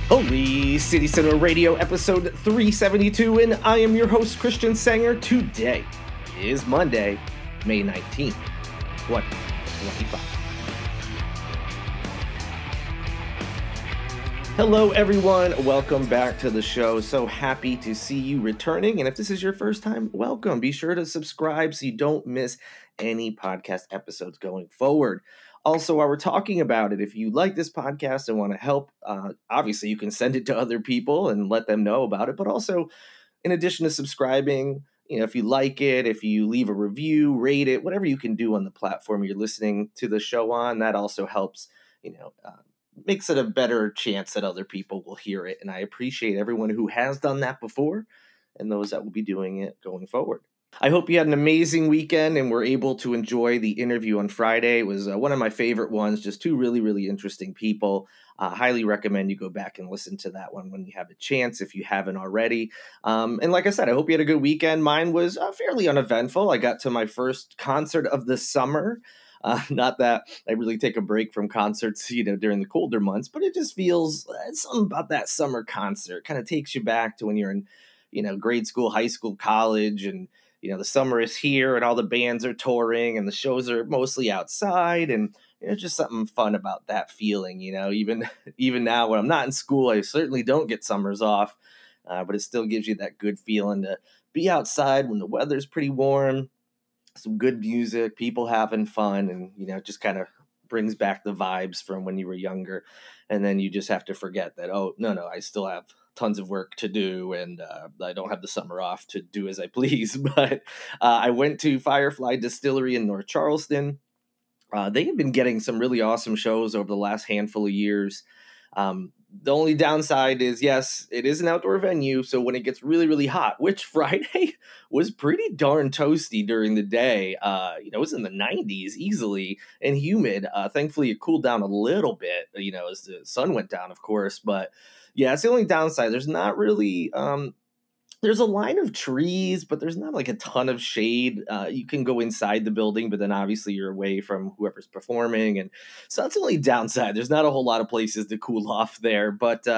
Holy City Center Radio, episode 372, and I am your host, Christian Sanger. Today is Monday, May 19th, 2025. Hello, everyone. Welcome back to the show. So happy to see you returning, and if this is your first time, welcome. Be sure to subscribe so you don't miss any podcast episodes going forward. Also, while we're talking about it, if you like this podcast and want to help, obviously you can send it to other people and let them know about it. But also, in addition to subscribing, if you like it, if you leave a review, rate it, whatever you can do on the platform you're listening to the show on, that also helps, makes it a better chance that other people will hear it. And I appreciate everyone who has done that before and those that will be doing it going forward. I hope you had an amazing weekend and were able to enjoy the interview on Friday. It was one of my favorite ones, just two really, really interesting people. Highly recommend you go back and listen to that one when you have a chance, if you haven't already. And like I said, I hope you had a good weekend. Mine was fairly uneventful. I got to my first concert of the summer. Not that I really take a break from concerts, during the colder months, but it just feels something about that summer concert kind of takes you back to when you're in, grade school, high school, college, and the summer is here and all the bands are touring and the shows are mostly outside, and just something fun about that feeling. Even now when I'm not in school, I certainly don't get summers off, but it still gives you that good feeling to be outside when the weather's pretty warm, some good music, people having fun, and just kind of brings back the vibes from when you were younger. And then you just have to forget that, oh, no, I still have tons of work to do, and I don't have the summer off to do as I please. But I went to Firefly Distillery in North Charleston. They have been getting some really awesome shows over the last handful of years. The only downside is, yes, it is an outdoor venue, so when it gets really, really hot, which Friday was pretty darn toasty during the day, it was in the 90s easily and humid. Thankfully, it cooled down a little bit, as the sun went down, of course. But yeah, it's the only downside. There's not really there's a line of trees, but there's not like a ton of shade. You can go inside the building, but then obviously you're away from whoever's performing. And so that's the only downside. There's not a whole lot of places to cool off there. But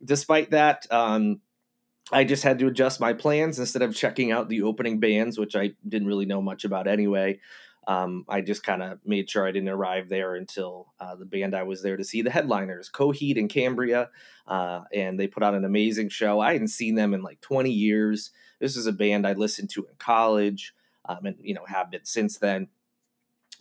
despite that, I just had to adjust my plans. Instead of checking out the opening bands, which I didn't really know much about anyway, I just kind of made sure I didn't arrive there until the band I was there to see, the headliners, Coheed and Cambria, and they put on an amazing show. I hadn't seen them in like 20 years. This is a band I listened to in college, and have been since then.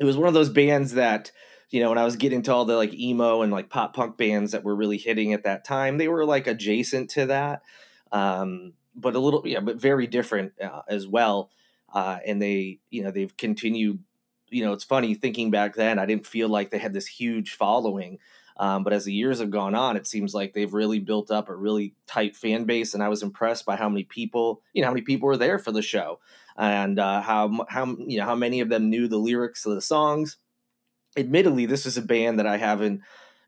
It was one of those bands that, when I was getting to all the like emo and like pop punk bands that were really hitting at that time, they were like adjacent to that, but a little, but very different as well. And they've continued. It's funny thinking back then, I didn't feel like they had this huge following. But as the years have gone on, it seems like they've really built up a really tight fan base. And I was impressed by how many people were there for the show, and how many of them knew the lyrics of the songs. Admittedly, this is a band that I haven't,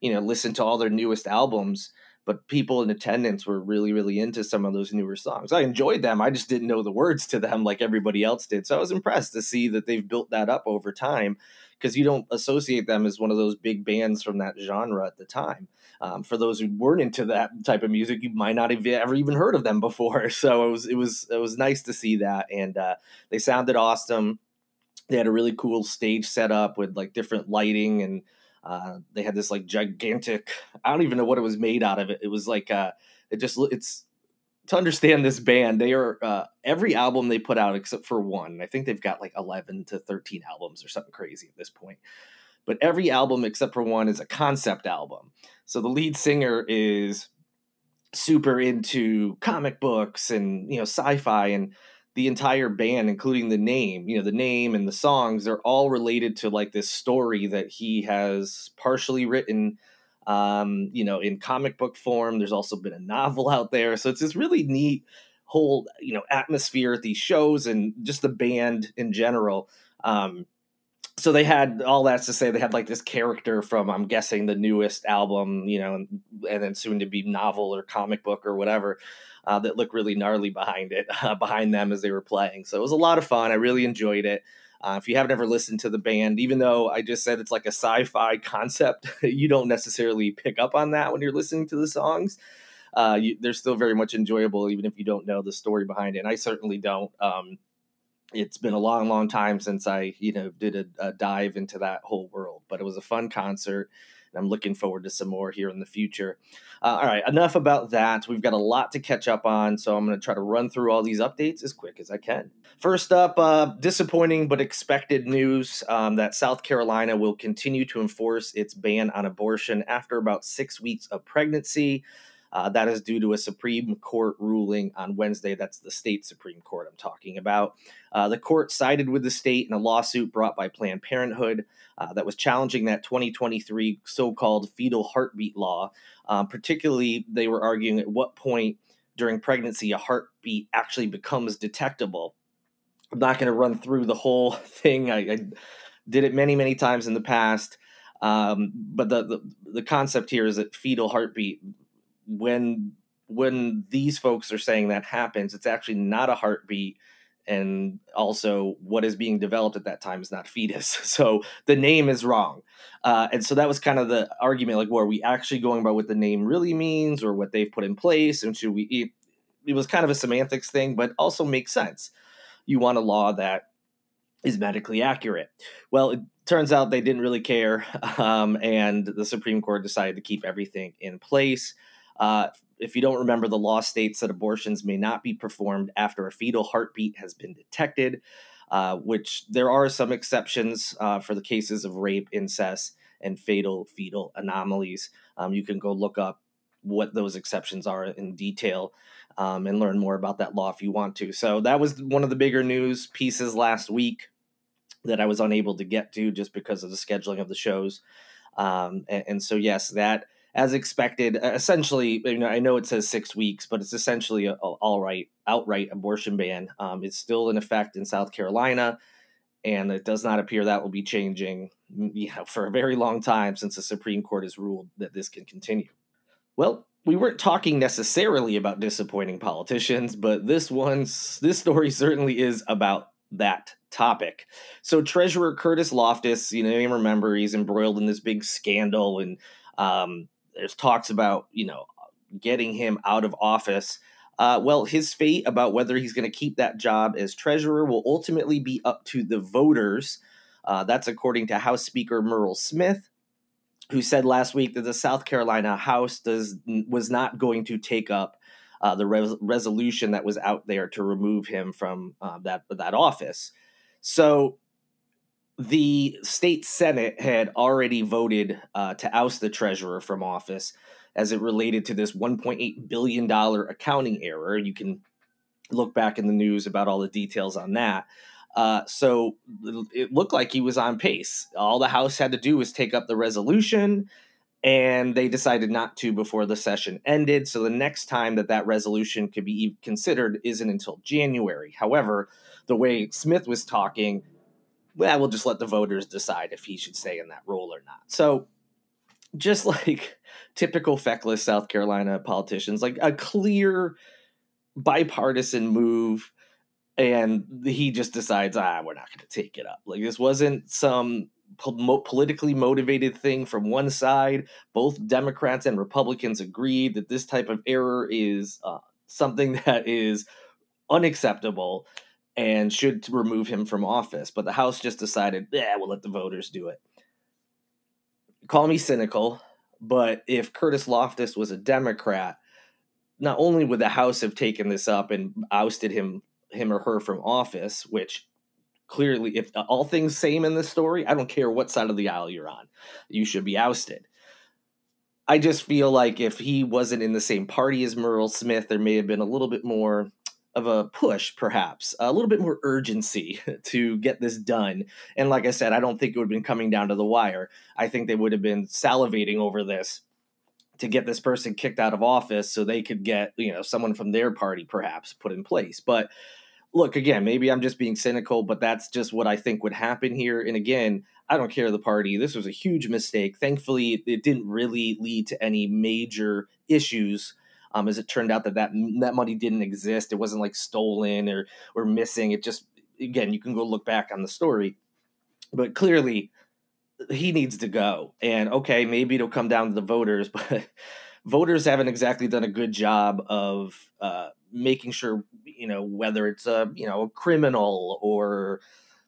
listened to all their newest albums, but people in attendance were really, really into some of those newer songs. I enjoyed them. I just didn't know the words to them like everybody else did. So I was impressed to see that they've built that up over time, because you don't associate them as one of those big bands from that genre at the time. For those who weren't into that type of music, you might not have ever even heard of them before. So it was nice to see that. And they sounded awesome. They had a really cool stage set up with like different lighting, and they had this like gigantic, I don't even know what it was made out of. It was like, it's to understand this band. They are, every album they put out except for one, I think they've got like 11 to 13 albums or something crazy at this point. But every album except for one is a concept album. So the lead singer is super into comic books and, sci-fi, and the entire band, including the name and the songs, they're all related to like this story that he has partially written, in comic book form. There's also been a novel out there. So it's this really neat whole, atmosphere at these shows, and just the band in general. So they had all that to say. They had like this character from, I'm guessing, the newest album, and then soon to be novel or comic book or whatever, that looked really gnarly behind them as they were playing. So it was a lot of fun. I really enjoyed it. If you haven't ever listened to the band, even though I just said it's like a sci-fi concept, you don't necessarily pick up on that when you're listening to the songs. They're still very much enjoyable, even if you don't know the story behind it. And I certainly don't. It's been a long, long time since I, did a dive into that whole world, but it was a fun concert. And I'm looking forward to some more here in the future. All right, enough about that. We've got a lot to catch up on, so I'm going to try to run through all these updates as quick as I can. First up, disappointing but expected news that South Carolina will continue to enforce its ban on abortion after about 6 weeks of pregnancy. That is due to a Supreme Court ruling on Wednesday. That's the state Supreme Court I'm talking about. The court sided with the state in a lawsuit brought by Planned Parenthood that was challenging that 2023 so-called fetal heartbeat law. Particularly, they were arguing at what point during pregnancy a heartbeat actually becomes detectable. I'm not going to run through the whole thing. I did it many, many times in the past. But the concept here is that fetal heartbeat, when these folks are saying that happens, it's actually not a heartbeat. And also what is being developed at that time is not fetus. So the name is wrong. And so that was kind of the argument, like, well, are we actually going by what the name really means or what they've put in place? And should we, it was kind of a semantics thing, but also makes sense. You want a law that is medically accurate. Well, it turns out they didn't really care. And the Supreme Court decided to keep everything in place. If you don't remember, the law states that abortions may not be performed after a fetal heartbeat has been detected, which there are some exceptions for the cases of rape, incest, and fatal fetal anomalies. You can go look up what those exceptions are in detail and learn more about that law if you want to. So that was one of the bigger news pieces last week that I was unable to get to just because of the scheduling of the shows. And so, yes, that, as expected, essentially, I know it says 6 weeks, but it's essentially a outright abortion ban. It's still in effect in South Carolina, and it does not appear that will be changing for a very long time, since the Supreme Court has ruled that this can continue. Well, we weren't talking necessarily about disappointing politicians, but this story certainly is about that topic. So Treasurer Curtis Loftis, you may remember, he's embroiled in this big scandal, and there's talks about, getting him out of office. Well, his fate about whether he's going to keep that job as treasurer will ultimately be up to the voters. That's according to House Speaker Murdaugh Smith, who said last week that the South Carolina House was not going to take up the resolution that was out there to remove him from that office. So the state Senate had already voted to oust the treasurer from office as it related to this $1.8 billion accounting error. You can look back in the news about all the details on that. So it looked like he was on pace. All the House had to do was take up the resolution, and they decided not to before the session ended. So the next time that resolution could be considered isn't until January. However, the way Smith was talking, well, we'll just let the voters decide if he should stay in that role or not. So just like typical feckless South Carolina politicians, like a clear bipartisan move, and he just decides, we're not going to take it up. Like, this wasn't some politically motivated thing from one side. Both Democrats and Republicans agreed that this type of error is something that is unacceptable and should remove him from office. But the House just decided, we'll let the voters do it. Call me cynical, but if Curtis Loftis was a Democrat, not only would the House have taken this up and ousted him or her from office, which clearly, if all things same in this story, I don't care what side of the aisle you're on, you should be ousted. I just feel like if he wasn't in the same party as Murdaugh Smith, there may have been a little bit more of a push, perhaps, a little bit more urgency to get this done. And like I said, I don't think it would have been coming down to the wire. I think they would have been salivating over this to get this person kicked out of office so they could get, someone from their party perhaps put in place. But look, again, maybe I'm just being cynical, but that's just what I think would happen here. And again, I don't care the party. This was a huge mistake. Thankfully, it didn't really lead to any major issues. As it turned out that money didn't exist. It wasn't like stolen or missing. It just again, you can go look back on the story, but clearly he needs to go. And okay, maybe it'll come down to the voters, but voters haven't exactly done a good job of making sure, whether it's a criminal or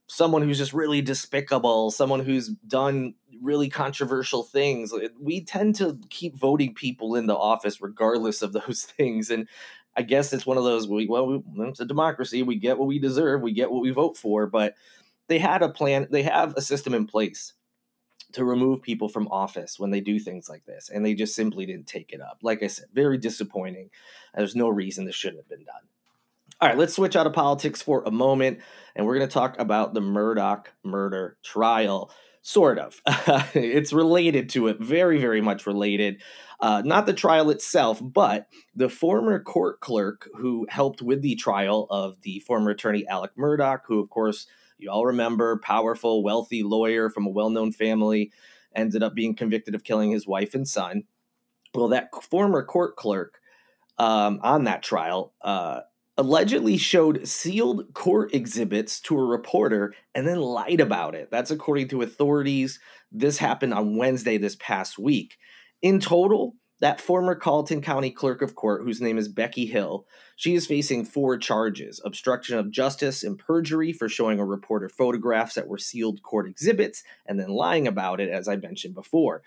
someone who's just really despicable, someone who's done really controversial things. We tend to keep voting people into office regardless of those things. And I guess it's one of those, it's a democracy. We get what we deserve. We get what we vote for. But they had a plan. They have a system in place to remove people from office when they do things like this. And they just simply didn't take it up. Like I said, very disappointing. There's no reason this shouldn't have been done. All right, let's switch out of politics for a moment, and we're going to talk about the Murdaugh murder trial. Sort of. It's related to it, very, very much related. Not the trial itself, but the former court clerk who helped with the trial of the former attorney Alec Murdaugh, who, of course, you all remember, powerful, wealthy lawyer from a well-known family, ended up being convicted of killing his wife and son. Well, that former court clerk on that trial allegedly showed sealed court exhibits to a reporter and then lied about it. That's according to authorities. This happened on Wednesday this past week. In total, that former Colleton County Clerk of Court, whose name is Becky Hill, she is facing 4 charges: obstruction of justice and perjury for showing a reporter photographs that were sealed court exhibits and then lying about it, as I mentioned before.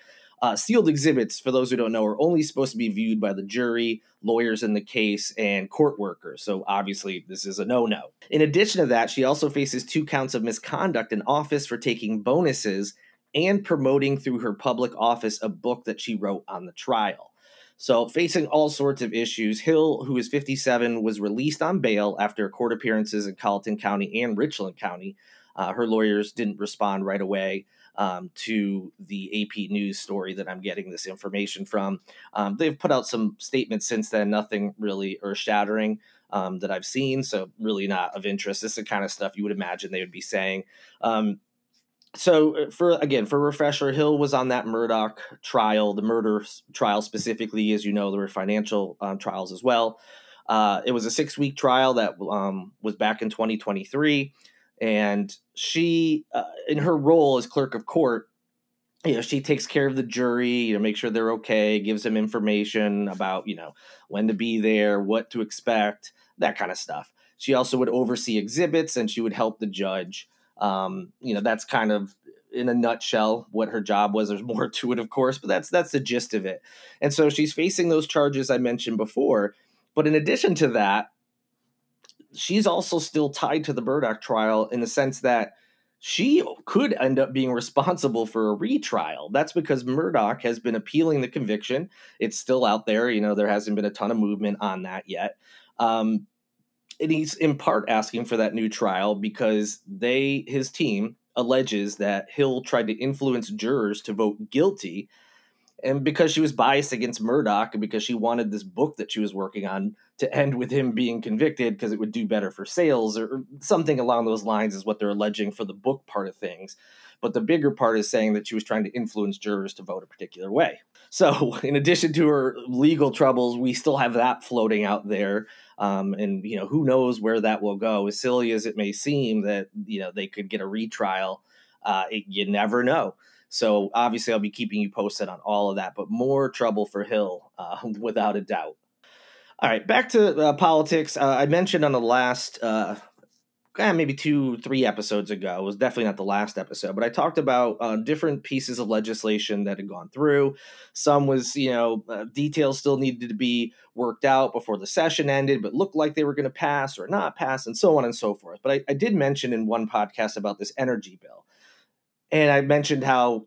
Sealed exhibits, for those who don't know, are only supposed to be viewed by the jury, lawyers in the case, and court workers. So obviously, this is a no-no. In addition to that, she also faces 2 counts of misconduct in office for taking bonuses and promoting through her public office a book that she wrote on the trial. So facing all sorts of issues, Hill, who is 57, was released on bail after court appearances in Colleton County and Richland County. Her lawyers didn't respond right away to the AP News story that I'm getting this information from. They've put out some statements since then, nothing really earth-shattering that I've seen, so really not of interest. This is the kind of stuff you would imagine they would be saying. So for refresher, Hill was on that Murdaugh trial, the murder trial specifically. As you know, there were financial trials as well. It was a 6-week trial that was back in 2023. And she, in her role as clerk of court, she takes care of the jury, make sure they're okay, gives them information about, when to be there, what to expect, that kind of stuff. She also would oversee exhibits and she would help the judge. That's kind of, in a nutshell, what her job was. There's more to it, of course, but that's the gist of it. And so she's facing those charges I mentioned before. But in addition to that, she's also still tied to the Murdaugh trial in the sense that she could end up being responsible for a retrial. That's because Murdaugh has been appealing the conviction. It's still out there. There hasn't been a ton of movement on that yet. And he's in part asking for that new trial because his team alleges that Hill tried to influence jurors to vote guilty. And because she was biased against Murdaugh and because she wanted this book that she was working on to end with him being convicted because it would do better for sales or something along those lines is what they're alleging for the book part of things. But the bigger part is saying that she was trying to influence jurors to vote a particular way. So in addition to her legal troubles, we still have that floating out there. And who knows where that will go. As silly as it may seem that, they could get a retrial, you never know. So obviously I'll be keeping you posted on all of that, but more trouble for Hill, without a doubt. All right, back to politics. I mentioned on the last, maybe 2-3 episodes ago, it was definitely not the last episode, but I talked about different pieces of legislation that had gone through. Some was, details still needed to be worked out before the session ended, but looked like they were going to pass or not pass and so on and so forth. But I did mention in one podcast about this energy bill. And I mentioned how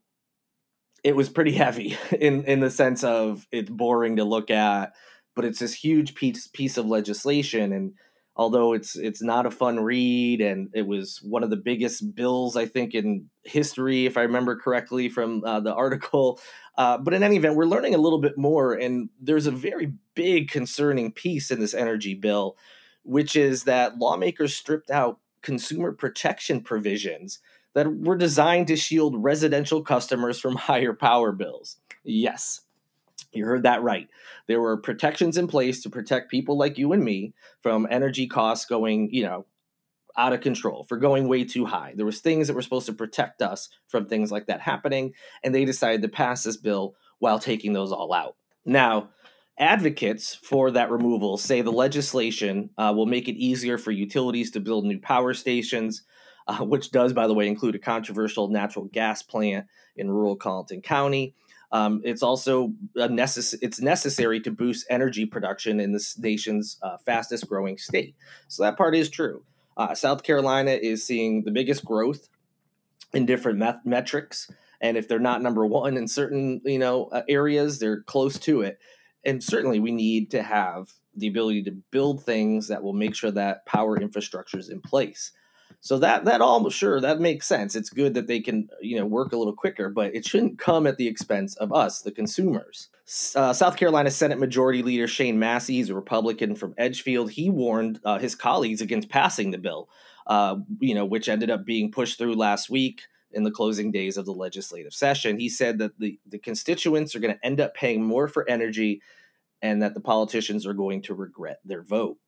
it was pretty heavy in the sense of it's boring to look at, but it's this huge piece of legislation. And although it's not a fun read, and it was one of the biggest bills, I think, in history, if I remember correctly from the article. But in any event, we're learning a little bit more. And there's a very big concerning piece in this energy bill, which is that lawmakers stripped out consumer protection provisions that were designed to shield residential customers from higher power bills. Yes, you heard that right. There were protections in place to protect people like you and me from energy costs going, out of control, for going way too high. There was things that were supposed to protect us from things like that happening, and they decided to pass this bill while taking those all out. Now, advocates for that removal say the legislation will make it easier for utilities to build new power stations, which does, by the way, include a controversial natural gas plant in rural Colleton County. It's also it's necessary to boost energy production in this nation's fastest growing state. So that part is true. South Carolina is seeing the biggest growth in different metrics. And if they're not number one in certain, areas, they're close to it. And certainly we need to have the ability to build things that will make sure that power infrastructure is in place. So that all, sure, that makes sense. It's good that they can, work a little quicker, but it shouldn't come at the expense of us, the consumers. South Carolina Senate Majority Leader Shane Massey, he's a Republican from Edgefield. He warned his colleagues against passing the bill, which ended up being pushed through last week in the closing days of the legislative session. He said that the constituents are going to end up paying more for energy and that the politicians are going to regret their vote.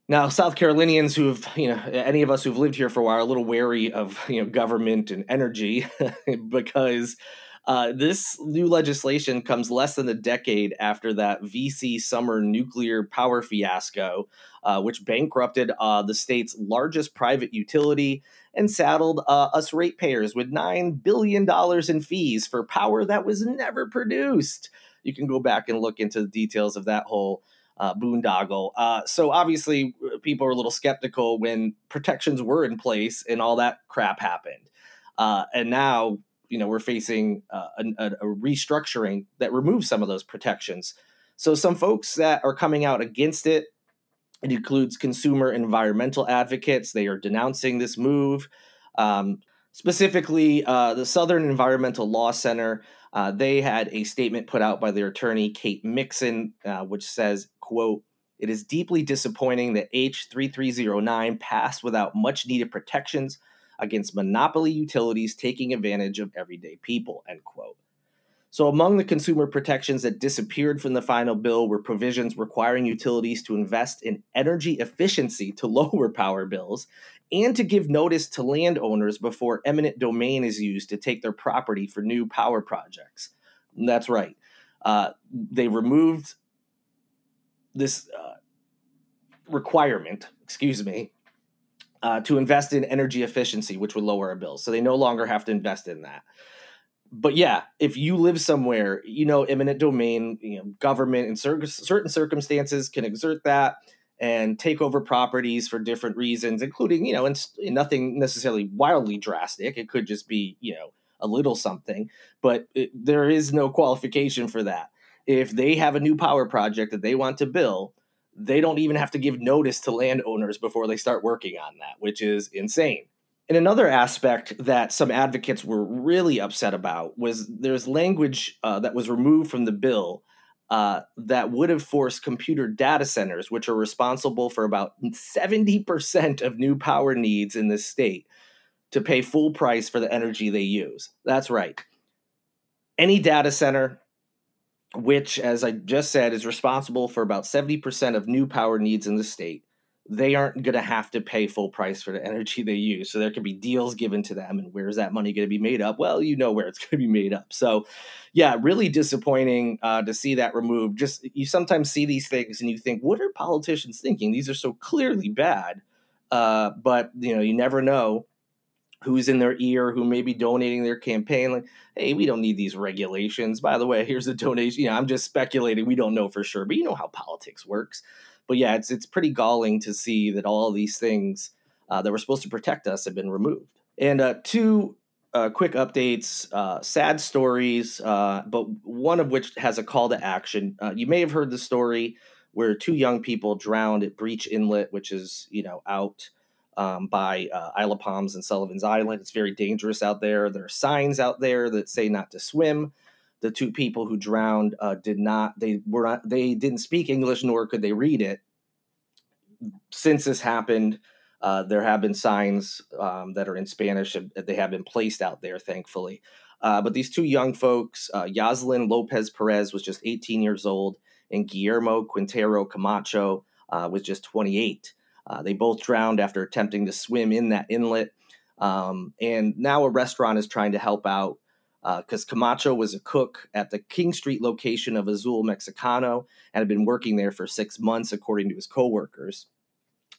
Now, South Carolinians any of us who've lived here for a while are a little wary of, government and energy because this new legislation comes less than a decade after that VC summer nuclear power fiasco, which bankrupted the state's largest private utility and saddled us ratepayers with $9 billion in fees for power that was never produced. You can go back and look into the details of that whole boondoggle. So obviously people are a little skeptical when protections were in place and all that crap happened. And now, we're facing a restructuring that removes some of those protections. So some folks that are coming out against it, it includes consumer environmental advocates. They are denouncing this move. Specifically, the Southern Environmental Law Center, they had a statement put out by their attorney, Kate Mixon, which says, quote, "It is deeply disappointing that H3309 passed without much needed protections against monopoly utilities taking advantage of everyday people," end quote. So among the consumer protections that disappeared from the final bill were provisions requiring utilities to invest in energy efficiency to lower power bills and to give notice to landowners before eminent domain is used to take their property for new power projects. And that's right. They removed this requirement, to invest in energy efficiency, which would lower our bills. So they no longer have to invest in that. But yeah, if you live somewhere, eminent domain, government in certain circumstances can exert that and take over properties for different reasons, including, and nothing necessarily wildly drastic. It could just be, a little something, but there is no qualification for that. If they have a new power project that they want to build, they don't even have to give notice to landowners before they start working on that, which is insane. And another aspect that some advocates were really upset about was there's language that was removed from the bill that would have forced computer data centers, which are responsible for about 70% of new power needs in this state, to pay full price for the energy they use. That's right. Any data center, which, as I just said, is responsible for about 70% of new power needs in the state, they aren't going to have to pay full price for the energy they use. So there could be deals given to them. And where's that money going to be made up? Well, you know where it's going to be made up. So yeah, really disappointing to see that removed. Just, you sometimes see these things and you think, what are politicians thinking? These are so clearly bad. But you never know who's in their ear, who may be donating their campaign. Like, hey, we don't need these regulations. By the way, here's a donation. I'm just speculating. We don't know for sure, but you know how politics works. But yeah, it's pretty galling to see that all these things that were supposed to protect us have been removed. And two quick updates, sad stories, but one of which has a call to action. You may have heard the story where two young people drowned at Breach Inlet, which is, out by Isle of Palms and Sullivan's Island. It's very dangerous out there. There are signs out there that say not to swim. The two people who drowned they didn't speak English, nor could they read it. Since this happened, there have been signs that are in Spanish. They have been placed out there, thankfully. But these two young folks, Yoselin Lopez Perez was just 18 years old, and Guillermo Quintero Camacho was just 28. They both drowned after attempting to swim in that inlet. And now a restaurant is trying to help out because Camacho was a cook at the King Street location of Azul Mexicano and had been working there for 6 months, according to his coworkers.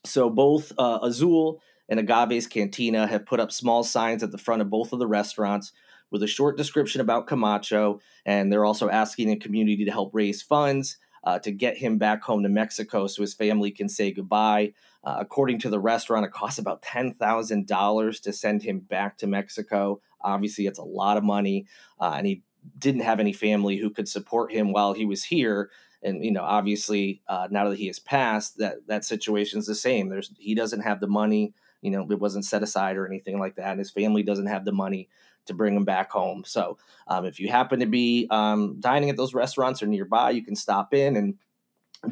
So both Azul and Agave's Cantina have put up small signs at the front of both of the restaurants with a short description about Camacho, and they're also asking the community to help raise funds to get him back home to Mexico so his family can say goodbye. According to the restaurant, it costs about $10,000 to send him back to Mexico. Obviously, it's a lot of money, and he didn't have any family who could support him while he was here. And obviously, now that he has passed, that situation is the same. He doesn't have the money. It wasn't set aside or anything like that. And his family doesn't have the money to bring him back home. So if you happen to be dining at those restaurants or nearby, you can stop in and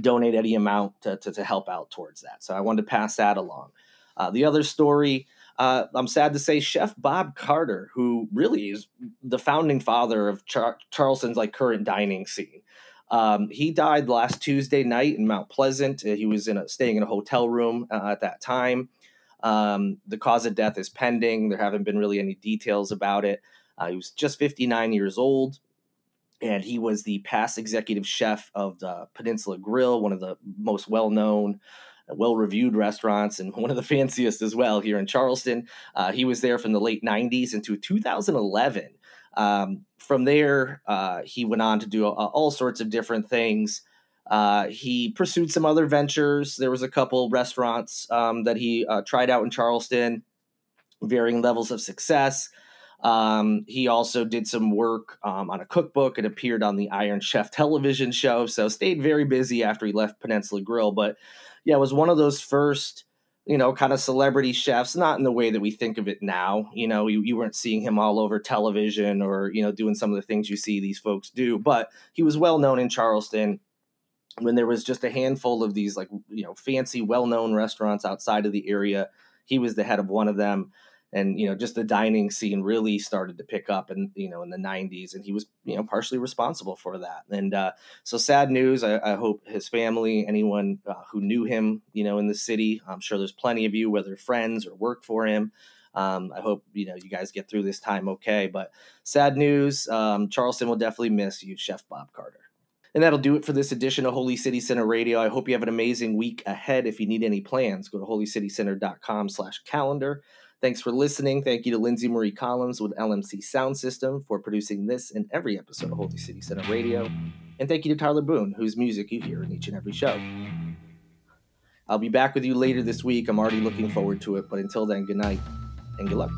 donate any amount to help out towards that. So I wanted to pass that along. The other story, I'm sad to say, Chef Bob Carter, who really is the founding father of Charleston's current dining scene. He died last Tuesday night in Mount Pleasant. He was staying in a hotel room at that time. The cause of death is pending. There haven't been really any details about it. He was just 59 years old, and he was the past executive chef of the Peninsula Grill, one of the most well-known, well-reviewed restaurants, and one of the fanciest as well here in Charleston. He was there from the late 90s into 2011. From there, he went on to do all sorts of different things. He pursued some other ventures. There was a couple restaurants that he tried out in Charleston, varying levels of success. He also did some work on a cookbook and appeared on the Iron Chef television show. So stayed very busy after he left Peninsula Grill. But yeah, it was one of those first, kind of celebrity chefs, not in the way that we think of it now. You weren't seeing him all over television or, doing some of the things you see these folks do. But he was well known in Charleston when there was just a handful of these fancy, well-known restaurants outside of the area. He was the head of one of them. And, just the dining scene really started to pick up in the 90s. And he was, partially responsible for that. And so sad news. I hope his family, anyone who knew him, in the city, I'm sure there's plenty of you, whether friends or work for him. I hope, you guys get through this time okay. But sad news. Charleston will definitely miss you, Chef Bob Carter. And that'll do it for this edition of Holy City Center Radio. I hope you have an amazing week ahead. If you need any plans, go to holycitycenter.com/calendar. Thanks for listening. Thank you to Lindsay Marie Collins with LMC Soundsystem for producing this and every episode of Holy City Center Radio. And thank you to Tyler Boone, whose music you hear in each and every show. I'll be back with you later this week. I'm already looking forward to it. But until then, good night and good luck.